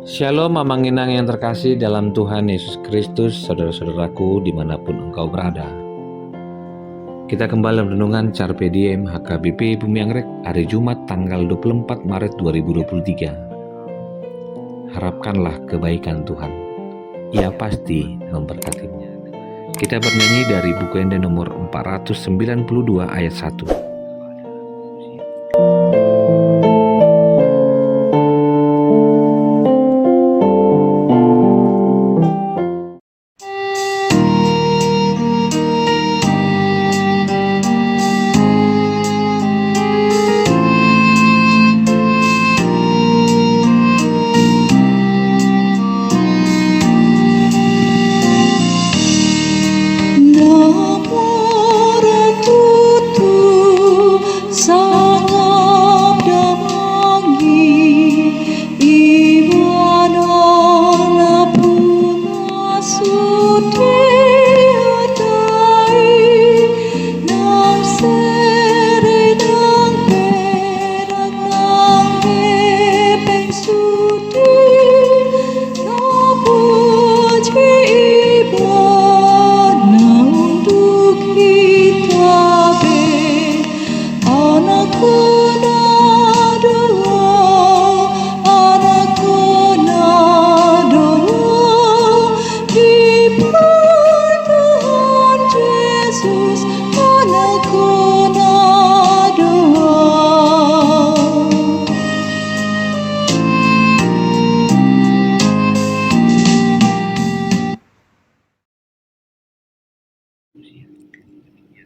Shalom Mamang Inang yang terkasih dalam Tuhan Yesus Kristus, saudara-saudaraku dimanapun engkau berada. Kita kembali renungan Carpe Diem HKBP Bumi Anggrek hari Jumat tanggal 24 Maret 2023. Harapkanlah kebaikan Tuhan, Ia pasti memberkatimu. Kita bernyanyi dari buku Ende nomor 492 ayat 1.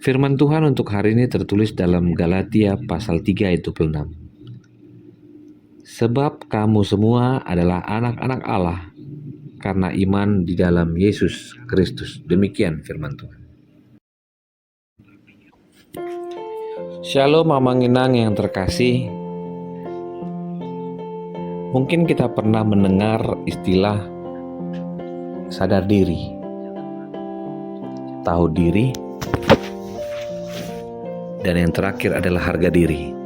Firman Tuhan untuk hari ini tertulis dalam Galatia pasal 3 ayat 26. Sebab kamu semua adalah anak-anak Allah karena iman di dalam Yesus Kristus. Demikian firman Tuhan. Shalom Mamang Inang yang terkasih. Mungkin kita pernah mendengar istilah sadar diri, tahu diri, dan yang terakhir adalah harga diri.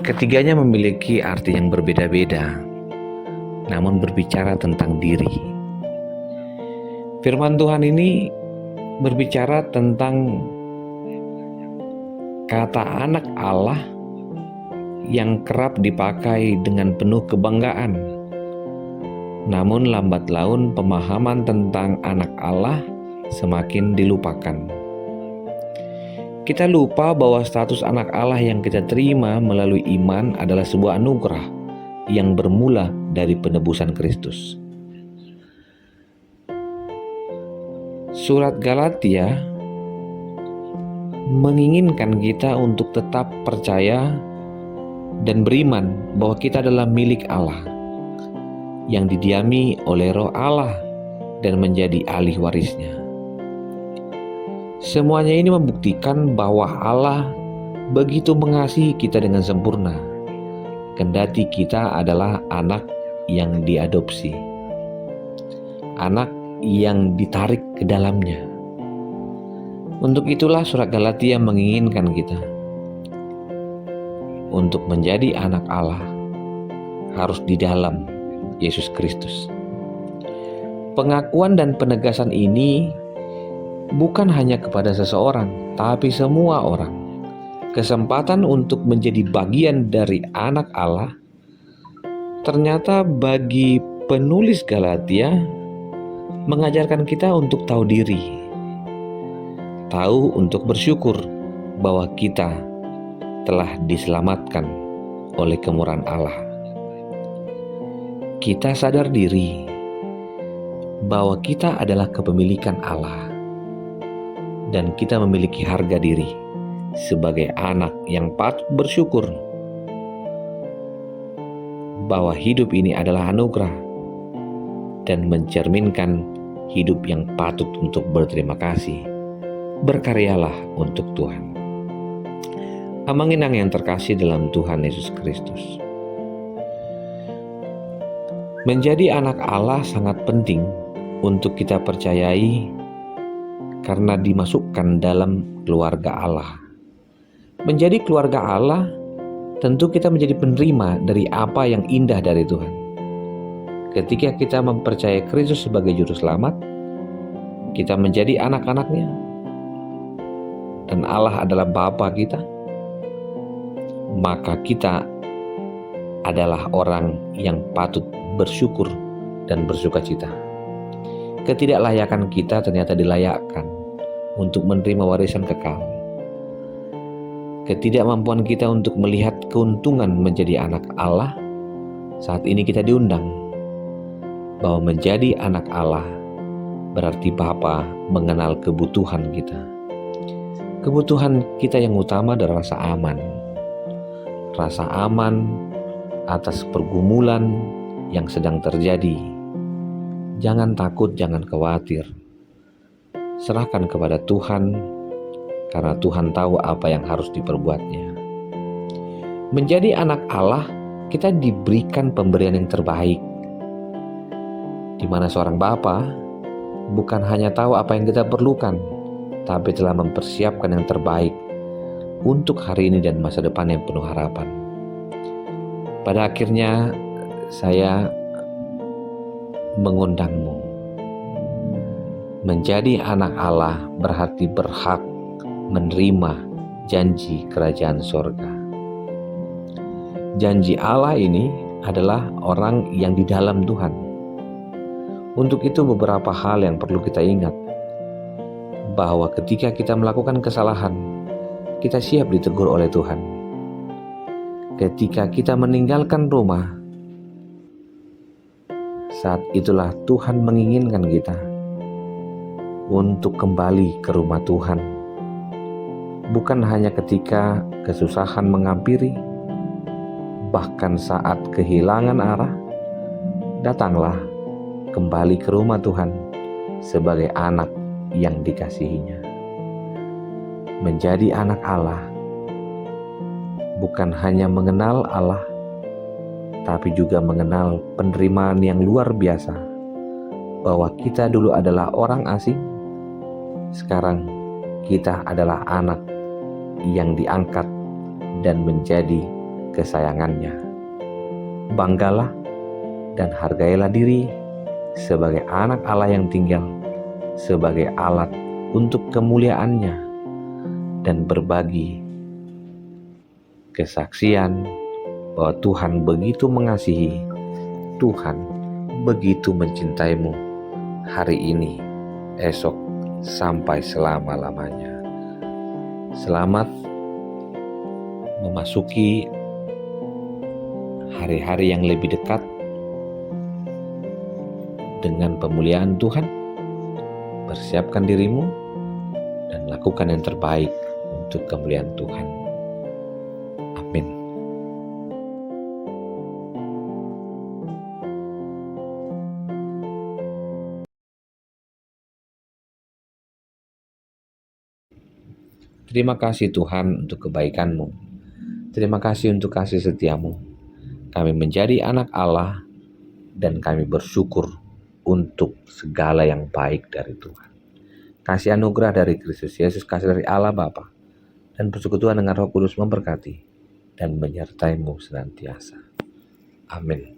Ketiganya memiliki arti yang berbeda-beda, namun berbicara tentang diri. Firman Tuhan ini berbicara tentang kata anak Allah yang kerap dipakai dengan penuh kebanggaan. Namun lambat laun pemahaman tentang anak Allah semakin dilupakan. Kita lupa bahwa status anak Allah yang kita terima melalui iman adalah sebuah anugerah yang bermula dari penebusan Kristus. Surat Galatia menginginkan kita untuk tetap percaya dan beriman bahwa kita adalah milik Allah yang didiami oleh Roh Allah dan menjadi ahli warisnya. Semuanya ini membuktikan bahwa Allah begitu mengasihi kita dengan sempurna, kendati kita adalah anak yang diadopsi, anak yang ditarik ke dalamnya. Untuk itulah surat Galatia menginginkan kita untuk menjadi anak Allah harus di dalam Yesus Kristus. Pengakuan dan penegasan ini bukan hanya kepada seseorang, tapi semua orang. Kesempatan untuk menjadi bagian dari anak Allah ternyata bagi penulis Galatia mengajarkan kita untuk tahu diri, tahu untuk bersyukur bahwa kita telah diselamatkan oleh kemurahan Allah. Kita sadar diri bahwa kita adalah kepemilikan Allah dan kita memiliki harga diri sebagai anak yang patut bersyukur bahwa hidup ini adalah anugerah dan mencerminkan hidup yang patut untuk berterima kasih. Berkaryalah untuk Tuhan. Mamang Inang yang terkasih dalam Tuhan Yesus Kristus. Menjadi anak Allah sangat penting untuk kita percayai karena dimasukkan dalam keluarga Allah. Menjadi keluarga Allah, tentu kita menjadi penerima dari apa yang indah dari Tuhan. Ketika kita mempercayai Kristus sebagai juru selamat, kita menjadi anak-anaknya, dan Allah adalah Bapa kita, maka kita adalah orang yang patut bersyukur dan bersukacita. Ketidaklayakan kita ternyata dilayakkan untuk menerima warisan kekal. Ketidakmampuan kita untuk melihat keuntungan menjadi anak Allah, saat ini kita diundang bahwa menjadi anak Allah berarti Bapa mengenal kebutuhan kita. Kebutuhan kita yang utama adalah rasa aman. Rasa aman atas pergumulan yang sedang terjadi. Jangan takut, jangan khawatir. Serahkan kepada Tuhan, karena Tuhan tahu apa yang harus diperbuatnya. Menjadi anak Allah, kita diberikan pemberian yang terbaik, di mana seorang bapa bukan hanya tahu apa yang kita perlukan, tapi telah mempersiapkan yang terbaik untuk hari ini dan masa depan yang penuh harapan. Pada akhirnya saya mengundangmu. Menjadi anak Allah berarti berhak menerima janji kerajaan sorga. Janji Allah ini adalah orang yang di dalam Tuhan. Untuk itu beberapa hal yang perlu kita ingat, bahwa ketika kita melakukan kesalahan, kita siap ditegur oleh Tuhan. Ketika kita meninggalkan rumah, saat itulah Tuhan menginginkan kita untuk kembali ke rumah Tuhan. Bukan hanya ketika kesusahan menghampiri, bahkan saat kehilangan arah, datanglah kembali ke rumah Tuhan sebagai anak yang dikasihinya. Menjadi anak Allah bukan hanya mengenal Allah, tapi juga mengenal penerimaan yang luar biasa, bahwa kita dulu adalah orang asing, sekarang kita adalah anak yang diangkat dan menjadi kesayangannya. Banggalah dan hargailah diri sebagai anak Allah yang tinggal sebagai alat untuk kemuliaannya, dan berbagi kesaksian bahwa Tuhan begitu mengasihi, Tuhan begitu mencintaimu hari ini, esok, sampai selama-lamanya. Selamat memasuki hari-hari yang lebih dekat dengan pemuliaan Tuhan. Persiapkan dirimu dan lakukan yang terbaik untuk kemuliaan Tuhan. Amin. Terima kasih Tuhan untuk kebaikan-Mu. Terima kasih untuk kasih setia-Mu. Kami menjadi anak Allah dan kami bersyukur untuk segala yang baik dari Tuhan. Kasih anugerah dari Kristus Yesus, kasih dari Allah Bapa, dan persekutuan dengan Roh Kudus memberkati dan menyertai-Mu senantiasa. Amin.